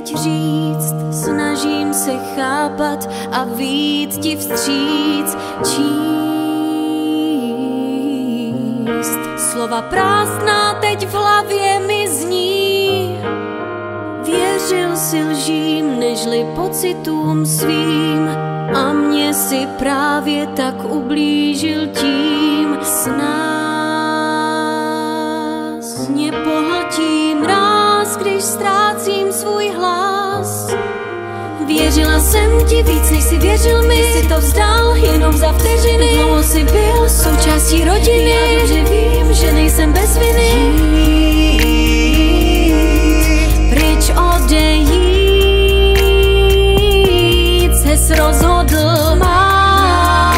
teď říct, snažím se chápat a vyjít ti vstříc, číst. Slova prázdná teď v hlavě mi zní, věřil si lžím, nežli pocitům svým, a mě si právě tak ublížil tím. Snáz mě pohltí mráz, když ztrácím svůj hlas. Věřila jsem ti víc, než si věřil mi, si to vzdal jenom za vteřiny. Dlouho si byl součástí rodiny, já dobře vím, že nejsem bez viny. Pryč odejít ses rozhodl mám,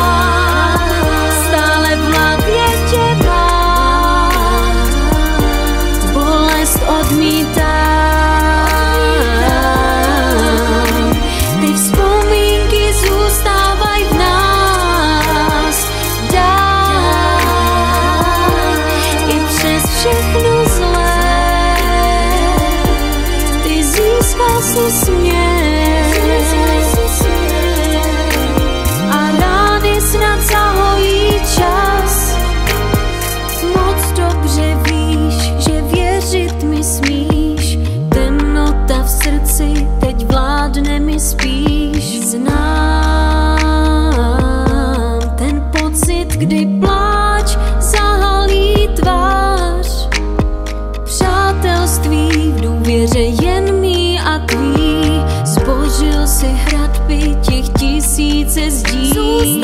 stále v hlavě tě mám, bolest odmítám. Ty vzpomínky zůstávaj v nás dál, i přes všechno zlé ty získal si směch. Snad zahojí čas. Moc dobře víš, že věřit mi smíš. Temnota v srdci teď vládne mi spíš. Znám ten pocit, kdy pláč zahalí tvář. Přátelství v důvěře jen mý a tvý. Zbořil si hradby těch tisíce zdí.